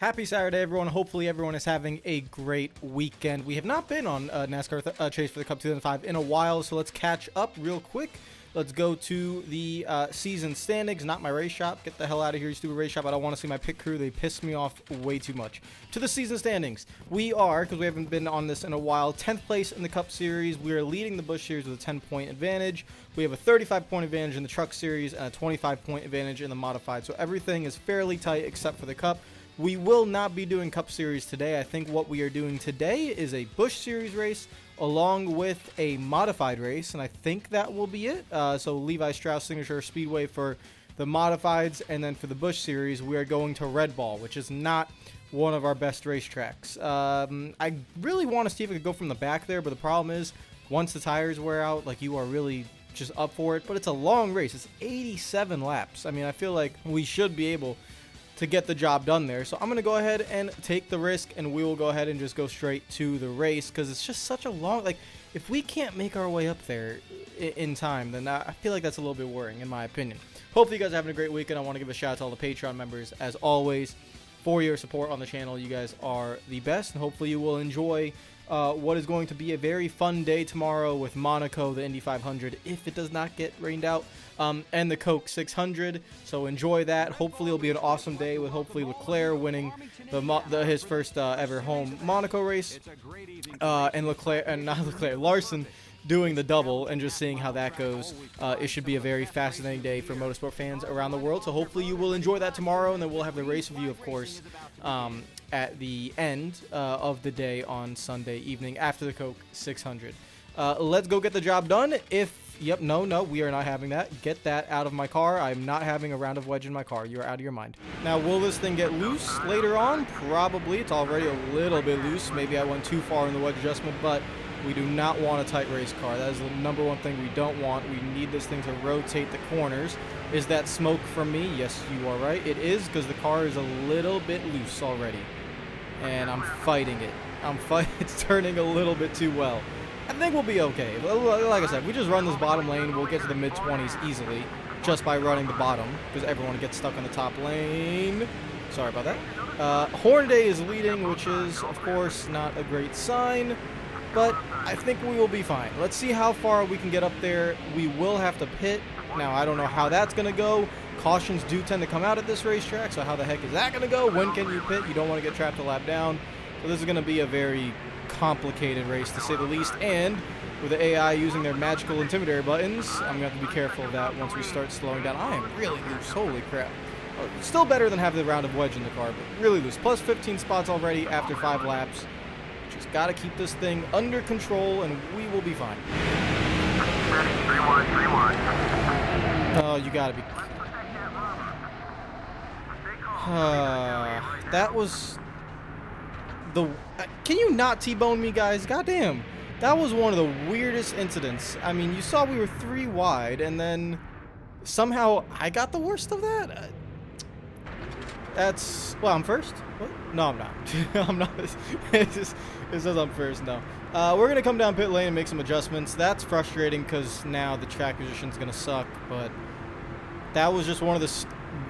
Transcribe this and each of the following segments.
Happy Saturday, everyone. Hopefully, everyone is having a great weekend. We have not been on NASCAR Chase for the Cup 2005 in a while, so let's catch up real quick. Let's go to the season standings, not my race shop. Get the hell out of here, you stupid race shop. I don't want to see my pit crew. They piss me off way too much. To the season standings. We are, because we haven't been on this in a while, 10th place in the Cup Series. We are leading the Busch Series with a 10-point advantage. We have a 35-point advantage in the Truck Series and a 25-point advantage in the Modified. So everything is fairly tight except for the Cup. We will not be doing Cup Series today. I think what we are doing today is a Busch Series race along with a modified race, and I think that will be it. So Levi Strauss Signature Speedway for the modifieds, and then for the Busch Series, we are going to Red Ball, which is not one of our best racetracks. I really want to see if I could go from the back there, but the problem is once the tires wear out, like, you are really just up for it. But it's a long race. It's 87 laps. I mean, I feel like we should be able to get the job done there. So I'm going to go ahead and take the risk, and we will go ahead and just go straight to the race, because it's just such a long, like, if we can't make our way up there in time, then I feel like that's a little bit worrying in my opinion. Hopefully you guys are having a great weekend. I want to give a shout out to all the Patreon members as always for your support on the channel. You guys are the best, and hopefully you will enjoy what is going to be a very fun day tomorrow with Monaco, the Indy 500, if it does not get rained out, and the Coke 600. So enjoy that. Hopefully it'll be an awesome day with hopefully Leclerc winning his first ever home Monaco race, and Larson doing the double, and just seeing how that goes. It should be a very fascinating day for motorsport fans around the world. So hopefully you will enjoy that tomorrow, and then we'll have the race review, of course, at the end of the day on Sunday evening after the Coke 600. Let's go get the job done. No, we are not having that. Get that out of my car. I'm not having a round of wedge in my car. You're out of your mind. Now, will this thing get loose later on? Probably. It's already a little bit loose. Maybe I went too far in the wedge adjustment, but we do not want a tight race car. That is the number one thing we don't want. We need this thing to rotate the corners. Is that smoke from me? Yes, you are right. It is, because the car is a little bit loose already, and I'm fighting it. It's turning a little bit too well. I think we'll be okay. Like I said, we just run this bottom lane, we'll get to the mid-20s easily just by running the bottom, because everyone gets stuck on the top lane. Sorry about that. Hornaday is leading, which is, of course, not a great sign, but I think we will be fine. Let's see how far we can get up there. We will have to pit. Now, I don't know how that's going to go. Cautions do tend to come out at this racetrack, so how the heck is that going to go? When can you pit? You don't want to get trapped a lap down. So this is going to be a very complicated race, to say the least, and with the AI using their magical intimidator buttons, I'm going to have to be careful of that once we start slowing down. I am really loose. Holy crap. Still better than having the round of wedge in the car, but really loose. Plus 15 spots already after 5 laps. Just got to keep this thing under control, and we will be fine. Oh, you got to be... that was... Can you not T-bone me, guys? Goddamn. That was one of the weirdest incidents. I mean, you saw we were 3 wide, and then somehow I got the worst of that? That's... Well, I'm first? What? No, I'm not. I'm not. It says I'm first, no. We're going to come down pit lane and make some adjustments. That's frustrating, because now the track position's going to suck, but that was just one of the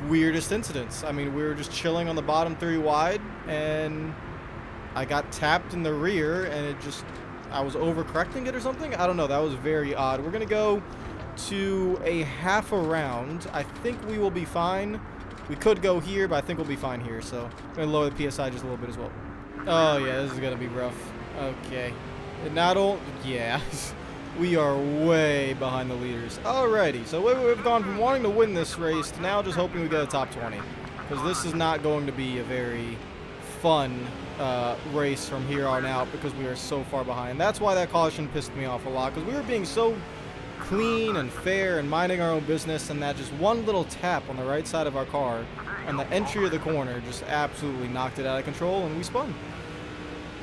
weirdest incidents. I mean, we were just chilling on the bottom 3 wide, and I got tapped in the rear, and it just, I was overcorrecting it or something. I don't know. That was very odd. We're going to go to a half a round. I think we will be fine. We could go here, but I think we'll be fine here. So I'm going to lower the PSI just a little bit as well. Oh, yeah, this is going to be rough. Okay. Yeah. We are way behind the leaders. Alrighty. So we've gone from wanting to win this race to now just hoping we get a top 20. Because this is not going to be a very fun race from here on out, because we are so far behind. That's why that caution pissed me off a lot, because we were being so clean and fair and minding our own business, and that just one little tap on the right side of our car and the entry of the corner just absolutely knocked it out of control, and we spun.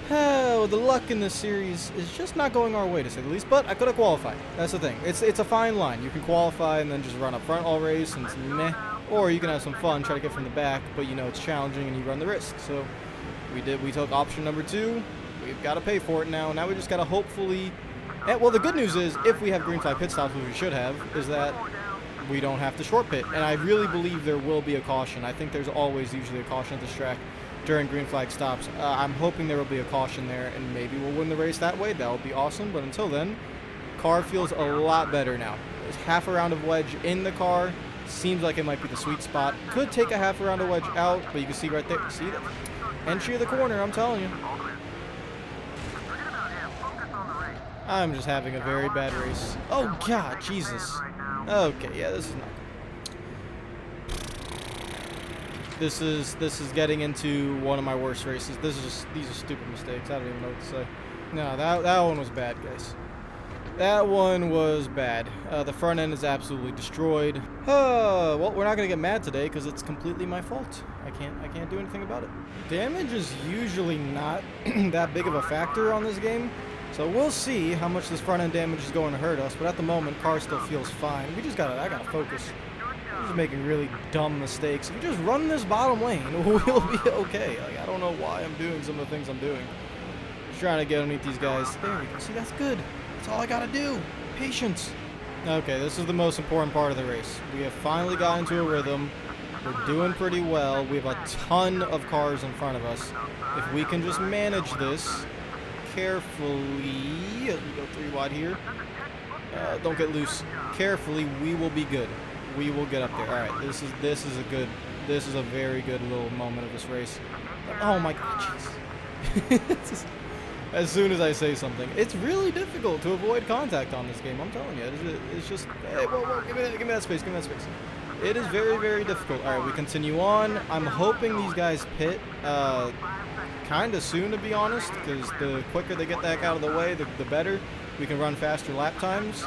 The luck in this series is just not going our way, to say the least, but I could have qualified. That's the thing. It's a fine line. You can qualify and then just run up front all race and it's meh, or you can have some fun, try to get from the back, but you know it's challenging and you run the risk. So we took option number 2. We've got to pay for it now. Now we just got to hopefully... well, the good news is, if we have green flag pit stops, which we should have, is that we don't have to short pit. And I really believe there will be a caution. I think there's always usually a caution at this track. during green flag stops. I'm hoping there will be a caution there, and maybe we'll win the race that way. That would be awesome. But until then, car feels a lot better now. There's half a round of wedge in the car. Seems like it might be the sweet spot. Could take a half a round of wedge out, but you can see right there. See that? Entry of the corner, I'm telling you. I'm just having a very bad race. Oh, God, Jesus. Okay, yeah, this is not good. This is getting into one of my worst races. These are stupid mistakes. I don't even know what to say. No, that one was bad, guys. That one was bad. The front end is absolutely destroyed. Well, we're not gonna get mad today because it's completely my fault. I can't do anything about it. Damage is usually not that big of a factor on this game, so we'll see how much this front end damage is going to hurt us. But at the moment, car still feels fine. I gotta focus. I'm just making really dumb mistakes. If we just run this bottom lane, we'll be okay. Like, I don't know why I'm doing some of the things I'm doing. Just trying to get underneath these guys. There we go. See, that's good. That's all I gotta do. Patience. Okay, this is the most important part of the race. We have finally got into a rhythm. We're doing pretty well. We have a ton of cars in front of us. If we can just manage this carefully, as we go 3 wide here. Don't get loose. Carefully, we will be good. We will get up there. All right, this is a very good little moment of this race. Oh my God, jeez. As soon as I say something, it's really difficult to avoid contact on this game. I'm telling you, it's just, hey, whoa, give me that space, give me that space. It is very, very difficult. All right, we continue on. I'm hoping these guys pit kind of soon, to be honest, because the quicker they get the heck out of the way, the better. We can run faster lap times.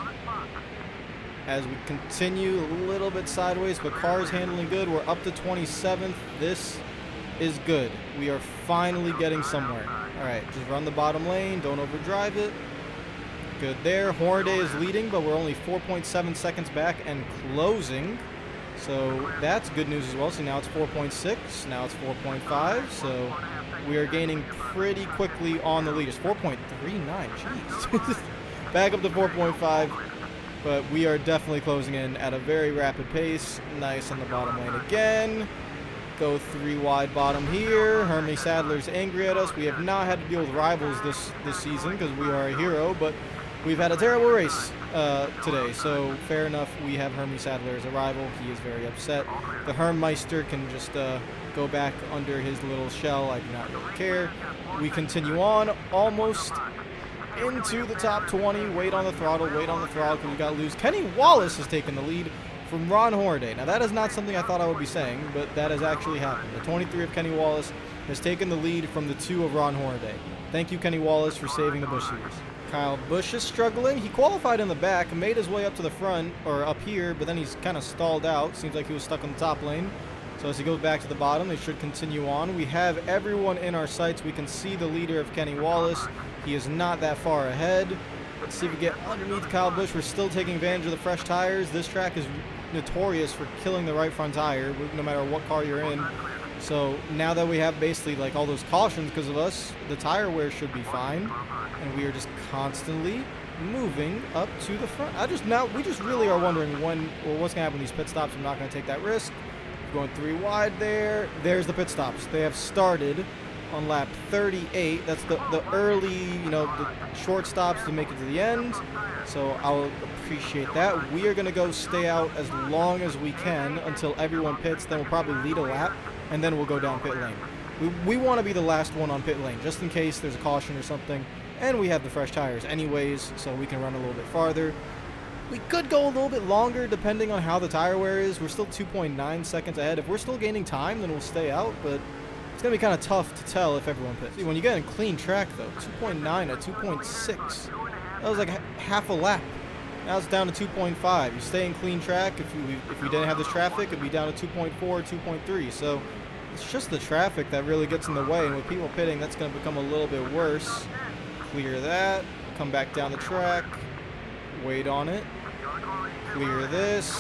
As we continue a little bit sideways, but car's handling good. We're up to 27th. This is good. We are finally getting somewhere. All right, just run the bottom lane. Don't overdrive it. Good there. Hornaday is leading, but we're only 4.7 seconds back and closing. So that's good news as well. So now it's 4.6. Now it's 4.5. So we are gaining pretty quickly on the lead. It's 4.39. Jeez. Back up to 4.5. But we are definitely closing in at a very rapid pace. Nice on the bottom lane again. Go 3 wide bottom here. Hermie Sadler's angry at us. We have not had to deal with rivals this season because we are a hero, but we've had a terrible race today. So fair enough, we have Hermie Sadler as a rival. He is very upset. The Hermmeister can just go back under his little shell. I do not really care. We continue on, almost into the top 20. Wait on the throttle because we got loose. Kenny Wallace has taken the lead from Ron Hornaday. Now, that is not something I thought I would be saying, but that has actually happened. The 23 of Kenny Wallace has taken the lead from the 2 of Ron Hornaday. Thank you, Kenny Wallace, for saving the Busch Series. Kyle Busch is struggling. He qualified in the back, made his way up to the front, or up here, but then he's kind of stalled out. Seems like he was stuck on the top lane. So as he goes back to the bottom, they should continue on. We have everyone in our sights. We can see the leader of Kenny Wallace. He is not that far ahead. Let's see if we get underneath Kyle Busch. We're still taking advantage of the fresh tires. This track is notorious for killing the right front tire, no matter what car you're in. So now that we have basically like all those cautions because of us, the tire wear should be fine. And we are just constantly moving up to the front. We just really are wondering what's gonna happen with these pit stops. I'm not gonna take that risk. Going 3 wide there. There's the pit stops. They have started on lap 38. That's the early, the short stops to make it to the end. So I'll appreciate that. We are going to go stay out as long as we can until everyone pits. Then we'll probably lead a lap, and then we'll go down pit lane. We want to be the last one on pit lane, just in case there's a caution or something. And we have the fresh tires anyways, so we can run a little bit farther. We could go a little bit longer depending on how the tire wear is. We're still 2.9 seconds ahead. If we're still gaining time, then we'll stay out, but it's going to be kind of tough to tell if everyone pits. See, when you get in clean track, though, 2.9 at 2.6, that was like half a lap. Now it's down to 2.5. You stay in clean track. If we didn't have this traffic, it'd be down to 2.4, 2.3. So it's just the traffic that really gets in the way, and with people pitting, that's going to become a little bit worse. Clear that. Come back down the track. Wait on it. Clear this.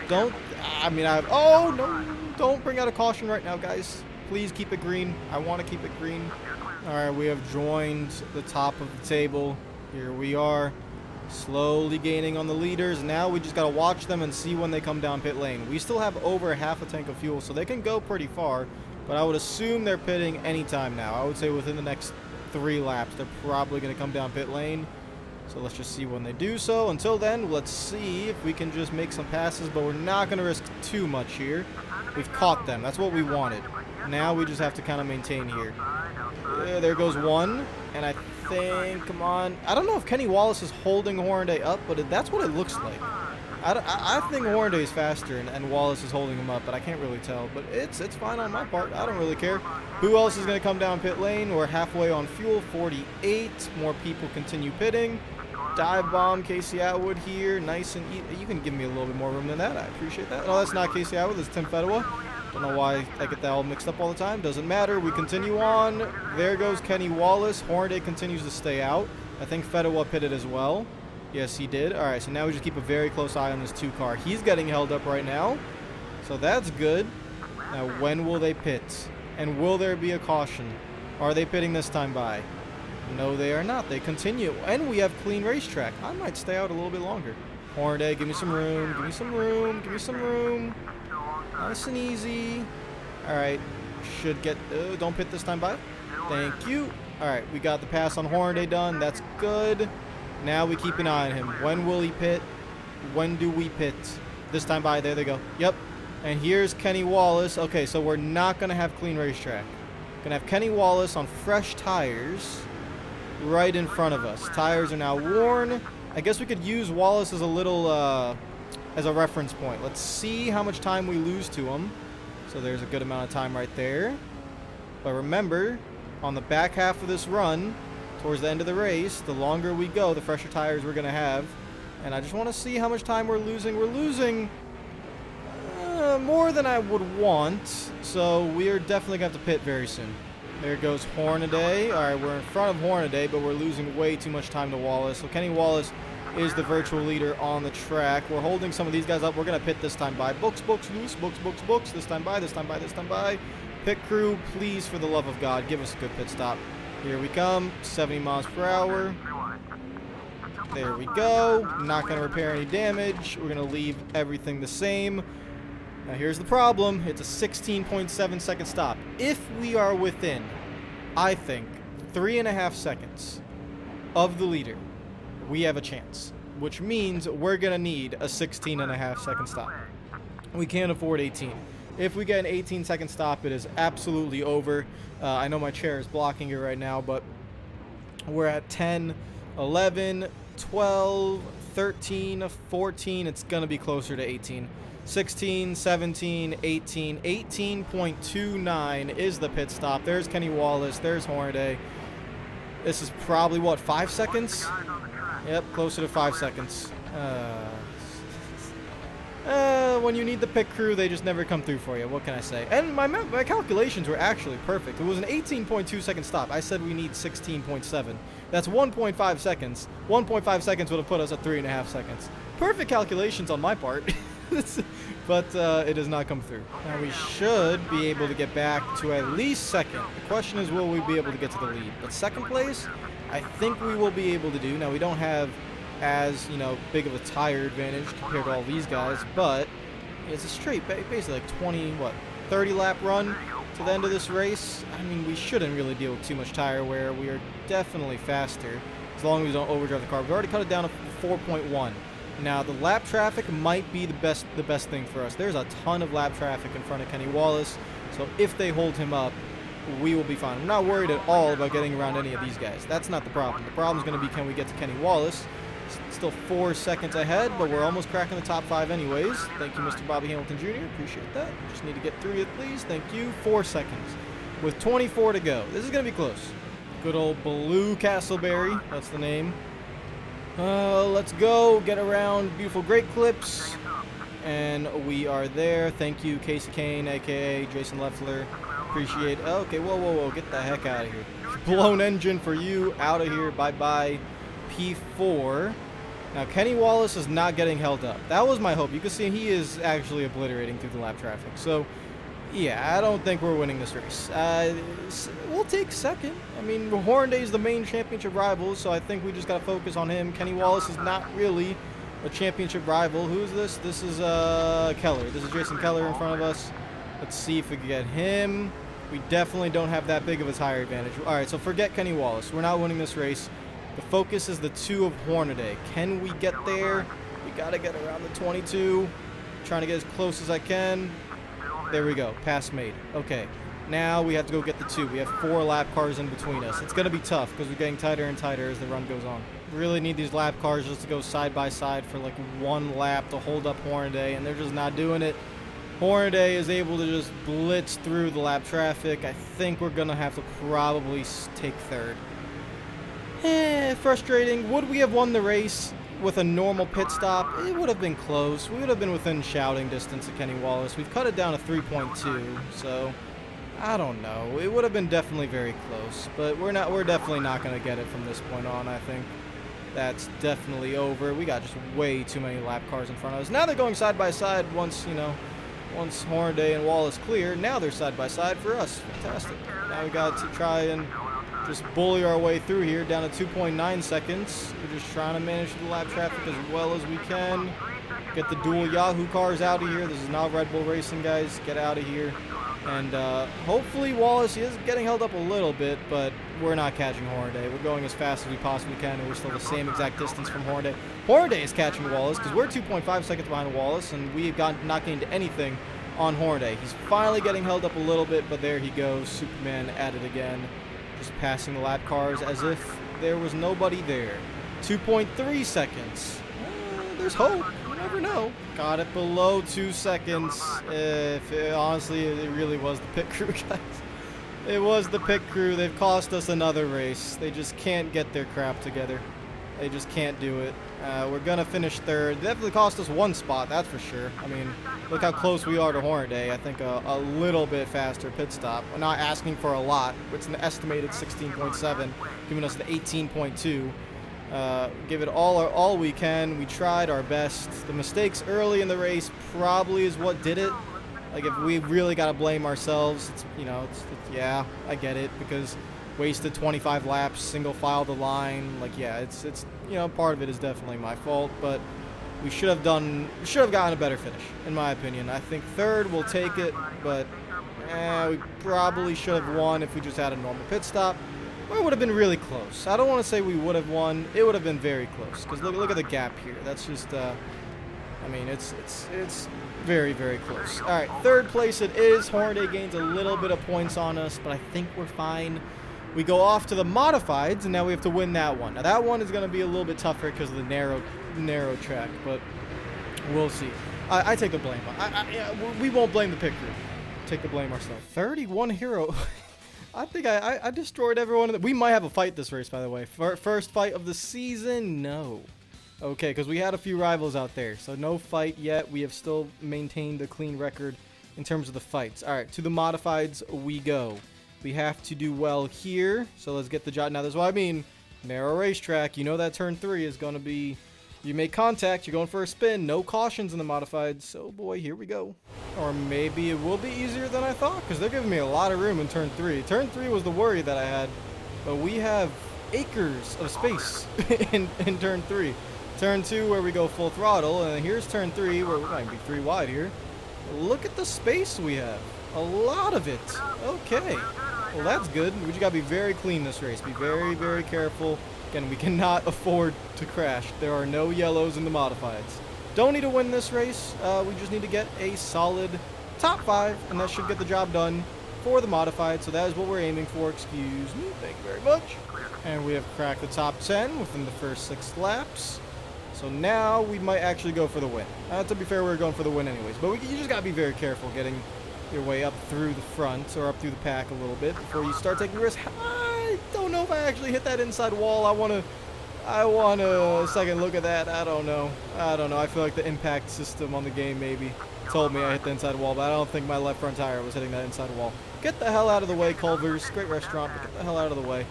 Oh, no. Don't bring out a caution right now, guys. Please keep it green. I want to keep it green. All right, we have joined the top of the table. Here we are, slowly gaining on the leaders. Now we just got to watch them and see when they come down pit lane. We still have over half a tank of fuel, so they can go pretty far. but I would assume they're pitting anytime now. I would say within the next 3 laps, they're probably going to come down pit lane. So let's just see when they do so. Until then, let's see if we can just make some passes, but we're not going to risk too much here. We've caught them. That's what we wanted. Now we just have to kind of maintain here. There goes one, and I think, come on. I don't know if Kenny Wallace is holding Hornaday up, but that's what it looks like. I think Hornaday is faster, and Wallace is holding him up, but I can't really tell. But it's fine on my part. I don't really care. Who else is going to come down pit lane? We're halfway on fuel, 48. More people continue pitting. Dive bomb, Casey Atwood here. Nice and easy. You can give me a little bit more room than that. I appreciate that. No, that's not Casey Atwood. That's Tim Fedwa. Don't know why I get that all mixed up all the time. Doesn't matter. We continue on. There goes Kenny Wallace. Hornaday continues to stay out. I think Fedwa pitted as well. Yes, he did. All right, so now we just keep a very close eye on this 2 car. He's getting held up right now, so that's good. Now, when will they pit? And will there be a caution? Are they pitting this time by? No, they are not. They continue. And we have clean racetrack. I might stay out a little bit longer. Hornaday, give me some room. Give me some room. Give me some room. Nice and easy. All right. Should get... don't pit this time by. Thank you. All right. We got the pass on Hornaday done. That's good. Now we keep an eye on him. When will he pit? When do we pit? This time by. There they go. Yep. And here's Kenny Wallace. Okay, so we're not going to have clean racetrack. Going to have Kenny Wallace on fresh tires right in front of us. Tires are now worn. I guess we could use Wallace as a little, as a reference point. Let's see how much time we lose to him. So there's a good amount of time right there. But remember, on the back half of this run, towards the end of the race, the longer we go, the fresher tires we're going to have. And I just want to see how much time we're losing. We're losing more than I would want. So we are definitely going to have to pit very soon. There goes Hornaday. All right, we're in front of Hornaday, but we're losing way too much time to Wallace. So Kenny Wallace is the virtual leader on the track. We're holding some of these guys up. We're going to pit this time by. Books, loose. Books. This time by. Pit crew, please, for the love of God, give us a good pit stop. Here we come. 70 miles per hour. There we go. Not going to repair any damage. We're going to leave everything the same. Now here's the problem. It's a 16.7 second stop. If we are within, I think, 3.5 seconds of the leader, we have a chance. Which means we're going to need a 16.5 second stop. We can't afford 18. If we get an 18-second stop, it is absolutely over. I know my chair is blocking it right now, but we're at 10, 11, 12, 13, 14. It's going to be closer to 18. 16, 17, 18, 18.29 is the pit stop. There's Kenny Wallace. There's Hornaday. This is probably, what, 5 seconds? Yep, closer to 5 seconds. When you need the pit crew, they just never come through for you. What can I say? And my calculations were actually perfect. It was an 18.2 second stop. I said we need 16.7. That's 1.5 seconds. 1.5 seconds would have put us at 3.5 seconds. Perfect calculations on my part. But it does not come through. Now we should be able to get back to at least second. The question is, will we be able to get to the lead? But second place, I think we will be able to do. Now we don't have as, big of a tire advantage compared to all these guys, but it's a straight, basically like 30 lap run to the end of this race. I mean, we shouldn't really deal with too much tire wear. We are definitely faster as long as we don't overdrive the car. We've already cut it down to 4.1. Now, the lap traffic might be the best thing for us. There's a ton of lap traffic in front of Kenny Wallace, so if they hold him up, we will be fine. I'm not worried at all about getting around any of these guys. That's not the problem. The problem is going to be, can we get to Kenny Wallace? Still 4 seconds ahead, but we're almost cracking the top 5 anyways. Thank you, Mr. Bobby Hamilton Jr. Appreciate that. Just need to get through it, please. Thank you. 4 seconds with 24 to go. This is going to be close. Good old Blue Castleberry. That's the name. Let's go. Get around beautiful Great Clips. And we are there. Thank you, Casey Kane, a.k.a. Jason Leffler. Appreciate it. Okay, whoa. Get the heck out of here. Blown engine for you. Out of here. Bye-bye. P4. Now, Kenny Wallace is not getting held up. That was my hope. You can see he is actually obliterating through the lap traffic. So, yeah, I don't think we're winning this race. We'll take second. I mean, Hornaday is the main championship rival, so I think we just got to focus on him. Kenny Wallace is not really a championship rival. Who is this? This is Keller. This is Jason Keller in front of us. Let's see if we can get him. We definitely don't have that big of a tire advantage. All right, so forget Kenny Wallace. We're not winning this race. The focus is the 2 of Hornaday. Can we get there? We got to get around the 22. Trying to get as close as I can. There we go. Pass made. Okay. Now we have to go get the 2. We have 4 lap cars in between us. It's going to be tough because we're getting tighter and tighter as the run goes on. Really need these lap cars just to go side by side for like 1 lap to hold up Hornaday, and they're just not doing it. Hornaday is able to just blitz through the lap traffic. I think we're going to have to probably take 3rd. Frustrating. Would we have won the race with a normal pit stop? It would have been close. We would have been within shouting distance of Kenny Wallace. We've cut it down to 3.2, so I don't know. It would have been definitely very close, but we're definitely not going to get it from this point on. I think that's definitely over. We got just way too many lap cars in front of us. Now they're going side by side once Hornaday and Wallace clear. Now they're side by side for us. Fantastic. Now we got to try and just bully our way through here down to 2.9 seconds. We're just trying to manage the lap traffic as well as we can. Get the dual Yahoo cars out of here. This is not Red Bull Racing, guys. Get out of here. And hopefully Wallace is getting held up a little bit, but we're not catching Hornaday. We're going as fast as we possibly can, and we're still the same exact distance from Hornaday. Hornaday is catching Wallace because we're 2.5 seconds behind Wallace, and we have not gained anything on Hornaday. He's finally getting held up a little bit, but there he goes. Superman at it again. Just passing the lap cars as if there was nobody there. 2.3 seconds. There's hope. You never know. Got it below 2 seconds. Honestly, it really was the pit crew, guys. It was the pit crew. They've cost us another race. They just can't get their crap together. They just can't do it. We're going to finish 3rd. Definitely cost us 1 spot, that's for sure. I mean, look how close we are to Hornaday. I think a little bit faster pit stop. We're not asking for a lot. It's an estimated 16.7, giving us the 18.2. Give it all we can. We tried our best. The mistakes early in the race probably is what did it. Like, if we really got to blame ourselves, yeah, I get it, because wasted 25 laps, single file the line. Like, yeah, it's part of it is definitely my fault, but we should have gotten a better finish, in my opinion. I think 3rd will take it, but we probably should have won if we just had a normal pit stop. Or it would have been really close. I don't want to say we would have won. It would have been very close, because look at the gap here. That's just, I mean, it's very, very close. All right, 3rd place it is. Hornaday gains a little bit of points on us, but I think we're fine. We go off to the modifieds, and now we have to win that one. Now, that one is going to be a little bit tougher because of the narrow track, but we'll see. I take the blame. We won't blame the pit crew. Take the blame ourselves. 31 hero. I think I destroyed everyone. We might have a fight this race, by the way. First fight of the season? No. Okay, because we had a few rivals out there, so no fight yet. We have still maintained a clean record in terms of the fights. All right, to the modifieds we go. We have to do well here, so let's get the job. Now, that's what I mean. Narrow racetrack. You know that turn 3 is going to be, you make contact, you're going for a spin. No cautions in the modifieds. So, boy, here we go. Or maybe it will be easier than I thought, because they're giving me a lot of room in turn 3. Turn 3 was the worry that I had, but we have acres of space in turn 3. Turn 2 where we go full throttle, and here's turn 3 where we might be 3 wide here. Look at the space we have. A lot of it. Okay. Well, that's good. We just got to be very clean this race. Be very, very careful. Again, we cannot afford to crash. There are no yellows in the modifieds. Don't need to win this race. We just need to get a solid top 5, and that should get the job done for the modified. So that is what we're aiming for. Excuse me. Thank you very much. And we have cracked the top 10 within the first 6 laps. So now we might actually go for the win. To be fair, we're going for the win anyways. But you just got to be very careful getting your way up through the front or up through the pack a little bit before you start taking risks. I don't know if I actually hit that inside wall. I want a second look at that. I don't know. I feel like the impact system on the game maybe told me I hit the inside wall, but I don't think my left front tire was hitting that inside wall. Get the hell out of the way, Culver's. Great restaurant, but get the hell out of the way.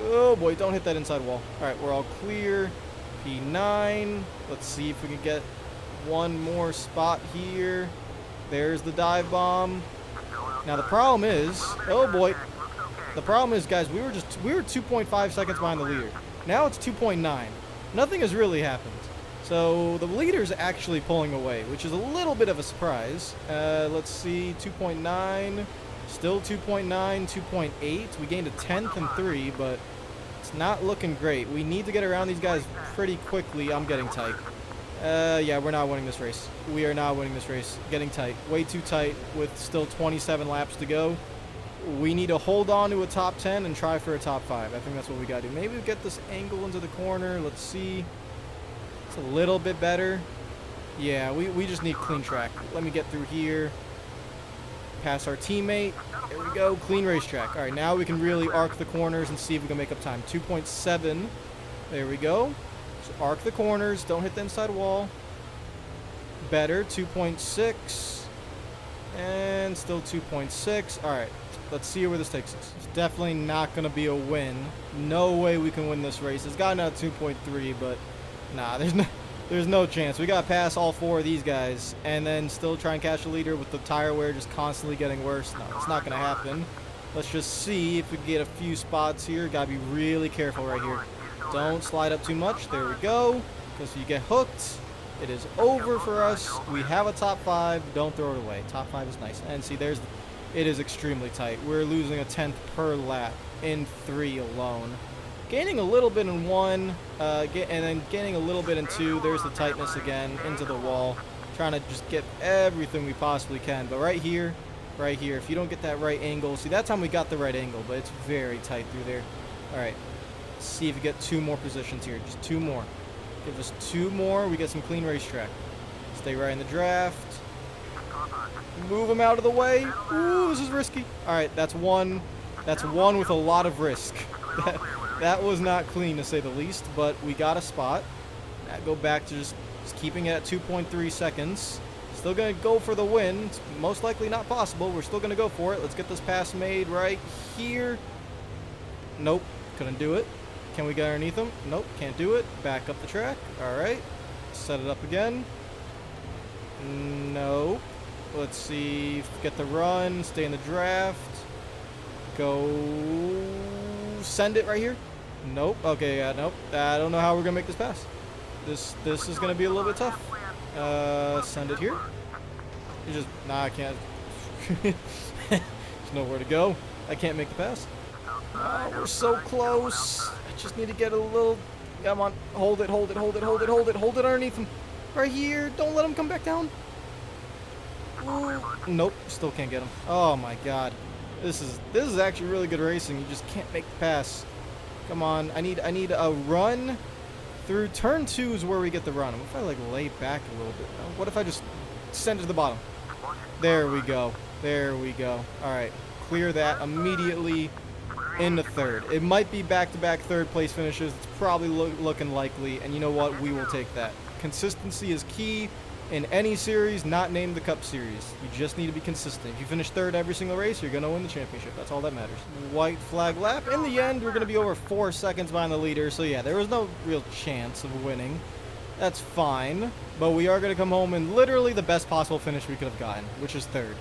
Oh boy, don't hit that inside wall. All right, we're all clear. P9. Let's see if we can get one more spot here. There's the dive bomb. Now the problem is, oh boy. The problem is, guys, we were 2.5 seconds behind the leader. Now it's 2.9. Nothing has really happened. So the leader's actually pulling away, which is a little bit of a surprise. Let's see, 2.9. Still 2.9, 2.8. We gained a 10th and 3, but it's not looking great. We need to get around these guys pretty quickly. I'm getting tight. Yeah, we're not winning this race. We are not winning this race. Getting tight. Way too tight with still 27 laps to go. We need to hold on to a top 10 and try for a top 5. I think that's what we got to do. Maybe get this angle into the corner. Let's see. It's a little bit better. Yeah, we just need clean track. Let me get through here. Pass our teammate. There we go. Clean racetrack. All right, now we can really arc the corners and see if we can make up time. 2.7. There we go. So arc the corners. Don't hit the inside wall. Better. 2.6. And still 2.6. All right. Let's see where this takes us. It's definitely not going to be a win. No way we can win this race. It's gotten out 2.3, but nah, there's no chance. We got to pass all 4 of these guys and then still try and catch a leader with the tire wear just constantly getting worse. No, it's not going to happen. Let's just see if we can get a few spots here. Got to be really careful right here. Don't slide up too much. There we go. Because you get hooked. It is over for us. We have a top 5. Don't throw it away. Top 5 is nice. And see, it is extremely tight. We're losing a 10th per lap in 3 alone. Gaining a little bit in 1, and then gaining a little bit in 2. There's the tightness again, into the wall. Trying to just get everything we possibly can. But right here, if you don't get that right angle. See, that time we got the right angle, but it's very tight through there. All right, let's see if we get 2 more positions here. Just 2 more. Give us 2 more. We get some clean racetrack. Stay right in the draft. Move him out of the way. Ooh, this is risky. All right, that's one. That's one with a lot of risk. That was not clean, to say the least, but we got a spot. Now go back to just keeping it at 2.3 seconds. Still going to go for the win. It's most likely not possible. We're still going to go for it. Let's get this pass made right here. Nope, couldn't do it. Can we get underneath him? Nope, can't do it. Back up the track. All right, set it up again. Nope. Let's see. Get the run. Stay in the draft. Go. Send it right here. Nope. Okay, yeah, nope. I don't know how we're going to make this pass. This is going to be a little bit tough. Send it here. You just... Nah, I can't. There's nowhere to go. I can't make the pass. Oh, we're so close. I just need to get a little... Come on. Hold it, hold it, hold it, hold it, hold it. Hold it underneath him. Right here. Don't let him come back down. Ooh. Nope. Still can't get him. Oh, my God. This is actually really good racing. You just can't make the pass. Come on. I need a run through turn 2 is where we get the run. What if I like lay back a little bit? What if I just send it to the bottom? There we go. There we go. All right. Clear that immediately into third. It might be back-to-back third place finishes. It's probably looking likely. And you know what? We will take that. Consistency is key in any series, not named the Cup Series. You just need to be consistent. If you finish third every single race, you're going to win the championship. That's all that matters. White flag lap. In the end, we're going to be over 4 seconds behind the leader. So, yeah, there was no real chance of winning. That's fine. But we are going to come home in literally the best possible finish we could have gotten, which is third.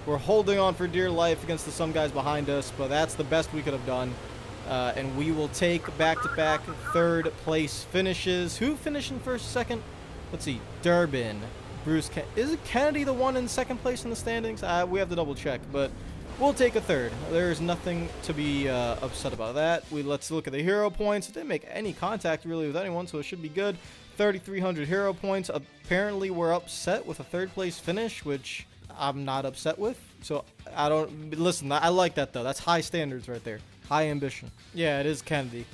We're holding on for dear life against some guys behind us, but that's the best we could have done. And we will take back-to-back third place finishes. Who finished in first, second? Let's see. Durbin. Bruce. Is it Kennedy the one in second place in the standings? We have to double check, but we'll take a third. There's nothing to be upset about that. Let's look at the hero points. It didn't make any contact really with anyone, so it should be good. 3,300 hero points. Apparently, we're upset with a third place finish, which I'm not upset with. So I don't listen. I like that though. That's high standards right there. High ambition. Yeah, it is Kennedy.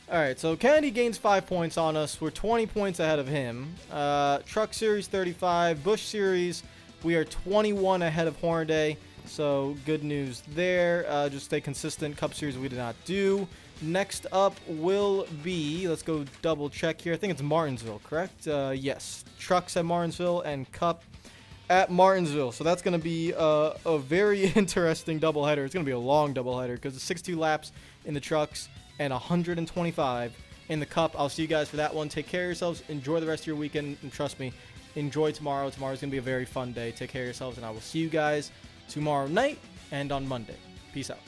All right, so Kennedy gains 5 points on us. We're 20 points ahead of him. Truck Series 35, Busch Series, we are 21 ahead of Hornaday. So good news there. Just stay consistent. Cup Series we did not do. Next up will be, let's go double check here. I think it's Martinsville, correct? Yes, Trucks at Martinsville and Cup at Martinsville. So that's going to be a very interesting doubleheader. It's going to be a long doubleheader because it's 62 laps in the trucks and 125 in the Cup. I'll see you guys for that one. Take care of yourselves. Enjoy the rest of your weekend. And trust me, enjoy tomorrow. Tomorrow's going to be a very fun day. Take care of yourselves, and I will see you guys tomorrow night and on Monday. Peace out.